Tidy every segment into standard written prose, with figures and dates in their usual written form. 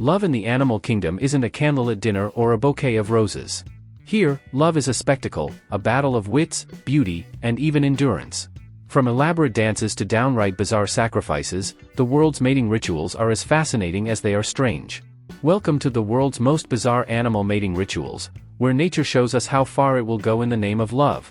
Love in the animal kingdom isn't a candlelit dinner or a bouquet of roses. Here, love is a spectacle, a battle of wits, beauty, and even endurance. From elaborate dances to downright bizarre sacrifices, the world's mating rituals are as fascinating as they are strange. Welcome to the world's most bizarre animal mating rituals, where nature shows us how far it will go in the name of love.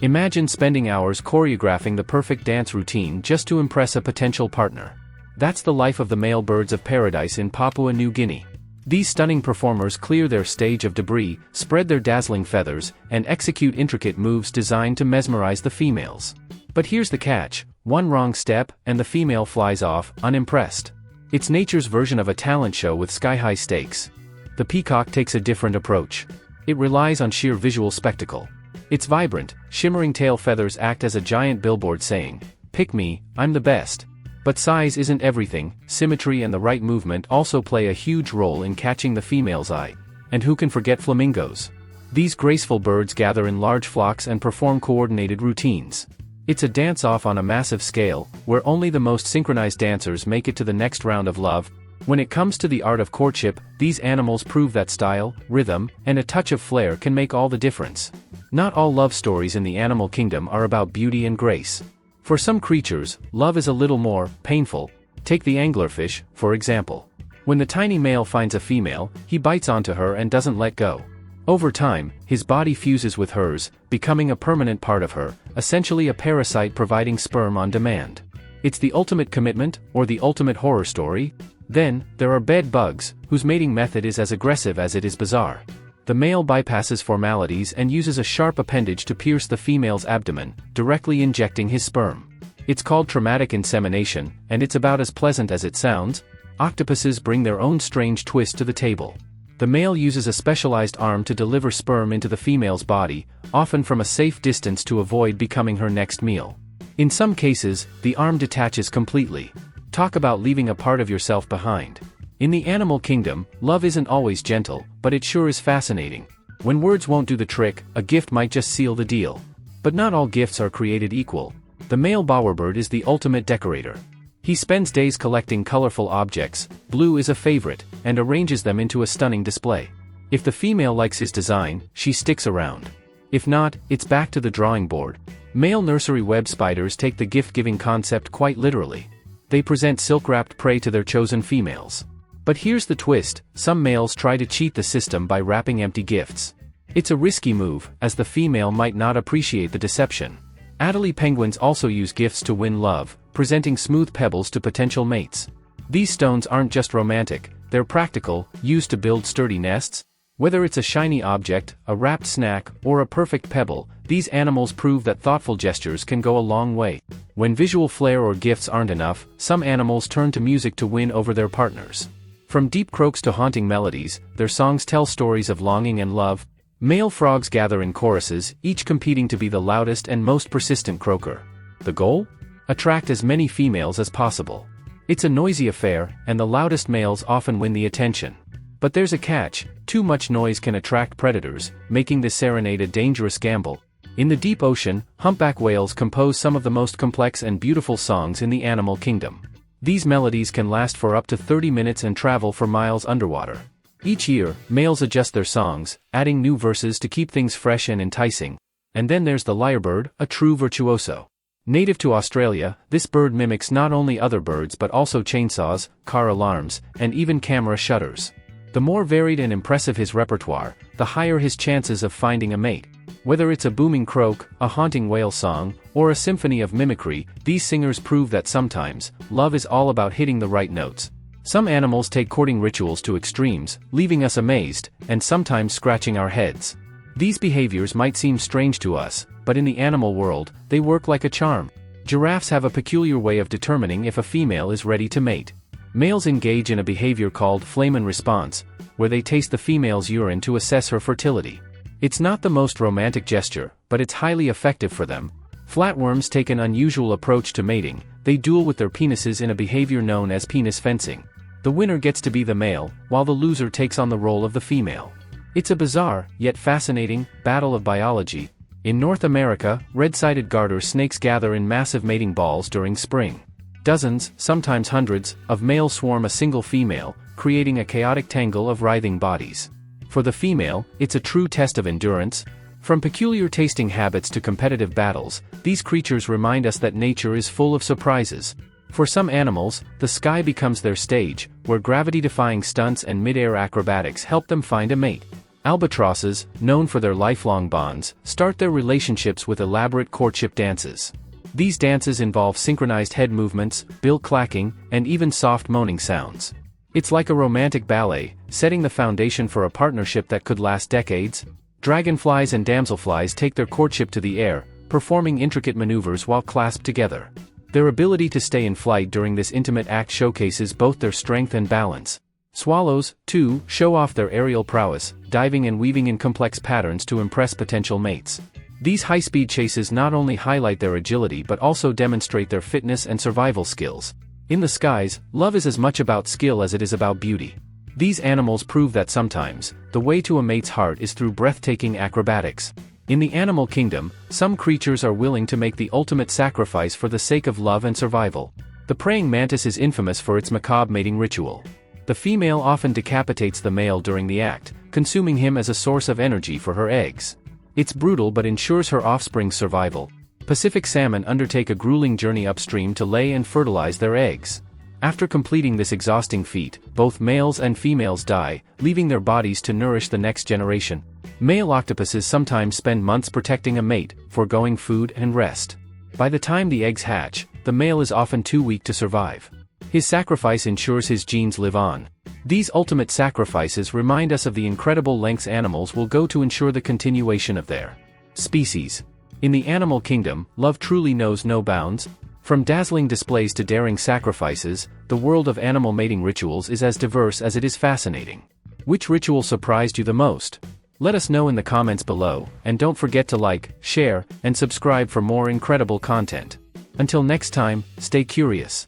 Imagine spending hours choreographing the perfect dance routine just to impress a potential partner. That's the life of the male birds of paradise in Papua New Guinea. These stunning performers clear their stage of debris, spread their dazzling feathers, and execute intricate moves designed to mesmerize the females. But here's the catch: one wrong step, and the female flies off, unimpressed. It's nature's version of a talent show with sky-high stakes. The peacock takes a different approach. It relies on sheer visual spectacle. Its vibrant, shimmering tail feathers act as a giant billboard saying, "Pick me, I'm the best." But size isn't everything. Symmetry and the right movement also play a huge role in catching the female's eye. And who can forget flamingos? These graceful birds gather in large flocks and perform coordinated routines. It's a dance-off on a massive scale, where only the most synchronized dancers make it to the next round of love. When it comes to the art of courtship, these animals prove that style, rhythm, and a touch of flair can make all the difference. Not all love stories in the animal kingdom are about beauty and grace. For some creatures, love is a little more painful. Take the anglerfish, for example. When the tiny male finds a female, he bites onto her and doesn't let go. Over time, his body fuses with hers, becoming a permanent part of her, essentially a parasite providing sperm on demand. It's the ultimate commitment, or the ultimate horror story. Then, there are bed bugs, whose mating method is as aggressive as it is bizarre. The male bypasses formalities and uses a sharp appendage to pierce the female's abdomen, directly injecting his sperm. It's called traumatic insemination, and it's about as pleasant as it sounds. Octopuses bring their own strange twist to the table. The male uses a specialized arm to deliver sperm into the female's body, often from a safe distance to avoid becoming her next meal. In some cases, the arm detaches completely. Talk about leaving a part of yourself behind. In the animal kingdom, love isn't always gentle, but it sure is fascinating. When words won't do the trick, a gift might just seal the deal. But not all gifts are created equal. The male bowerbird is the ultimate decorator. He spends days collecting colorful objects, blue is a favorite, and arranges them into a stunning display. If the female likes his design, she sticks around. If not, it's back to the drawing board. Male nursery web spiders take the gift-giving concept quite literally. They present silk-wrapped prey to their chosen females. But here's the twist: some males try to cheat the system by wrapping empty gifts. It's a risky move, as the female might not appreciate the deception. Adelie penguins also use gifts to win love, presenting smooth pebbles to potential mates. These stones aren't just romantic, they're practical, used to build sturdy nests. Whether it's a shiny object, a wrapped snack, or a perfect pebble, these animals prove that thoughtful gestures can go a long way. When visual flair or gifts aren't enough, some animals turn to music to win over their partners. From deep croaks to haunting melodies, their songs tell stories of longing and love. Male frogs gather in choruses, each competing to be the loudest and most persistent croaker. The goal? Attract as many females as possible. It's a noisy affair, and the loudest males often win the attention. But there's a catch: too much noise can attract predators, making this serenade a dangerous gamble. In the deep ocean, humpback whales compose some of the most complex and beautiful songs in the animal kingdom. These melodies can last for up to 30 minutes and travel for miles underwater. Each year, males adjust their songs, adding new verses to keep things fresh and enticing. And then there's the lyrebird, a true virtuoso. Native to Australia, this bird mimics not only other birds but also chainsaws, car alarms, and even camera shutters. The more varied and impressive his repertoire, the higher his chances of finding a mate. Whether it's a booming croak, a haunting whale song, or a symphony of mimicry, these singers prove that sometimes, love is all about hitting the right notes. Some animals take courting rituals to extremes, leaving us amazed, and sometimes scratching our heads. These behaviors might seem strange to us, but in the animal world, they work like a charm. Giraffes have a peculiar way of determining if a female is ready to mate. Males engage in a behavior called flamen response, where they taste the female's urine to assess her fertility. It's not the most romantic gesture, but it's highly effective for them. Flatworms take an unusual approach to mating. They duel with their penises in a behavior known as penis fencing. The winner gets to be the male, while the loser takes on the role of the female. It's a bizarre, yet fascinating, battle of biology. In North America, red-sided garter snakes gather in massive mating balls during spring. Dozens, sometimes hundreds, of males swarm a single female, creating a chaotic tangle of writhing bodies. For the female, it's a true test of endurance. From peculiar tasting habits to competitive battles, these creatures remind us that nature is full of surprises. For some animals, the sky becomes their stage, where gravity-defying stunts and mid-air acrobatics help them find a mate. Albatrosses, known for their lifelong bonds, start their relationships with elaborate courtship dances. These dances involve synchronized head movements, bill clacking, and even soft moaning sounds. It's like a romantic ballet, setting the foundation for a partnership that could last decades. Dragonflies and damselflies take their courtship to the air, performing intricate maneuvers while clasped together. Their ability to stay in flight during this intimate act showcases both their strength and balance. Swallows, too, show off their aerial prowess, diving and weaving in complex patterns to impress potential mates. These high-speed chases not only highlight their agility but also demonstrate their fitness and survival skills. In the skies, love is as much about skill as it is about beauty. These animals prove that sometimes, the way to a mate's heart is through breathtaking acrobatics. In the animal kingdom, some creatures are willing to make the ultimate sacrifice for the sake of love and survival. The praying mantis is infamous for its macabre mating ritual. The female often decapitates the male during the act, consuming him as a source of energy for her eggs. It's brutal but ensures her offspring's survival. Pacific salmon undertake a grueling journey upstream to lay and fertilize their eggs. After completing this exhausting feat, both males and females die, leaving their bodies to nourish the next generation. Male octopuses sometimes spend months protecting a mate, foregoing food and rest. By the time the eggs hatch, the male is often too weak to survive. His sacrifice ensures his genes live on. These ultimate sacrifices remind us of the incredible lengths animals will go to ensure the continuation of their species. In the animal kingdom, love truly knows no bounds. From dazzling displays to daring sacrifices, the world of animal mating rituals is as diverse as it is fascinating. Which ritual surprised you the most? Let us know in the comments below, and don't forget to like, share, and subscribe for more incredible content. Until next time, stay curious.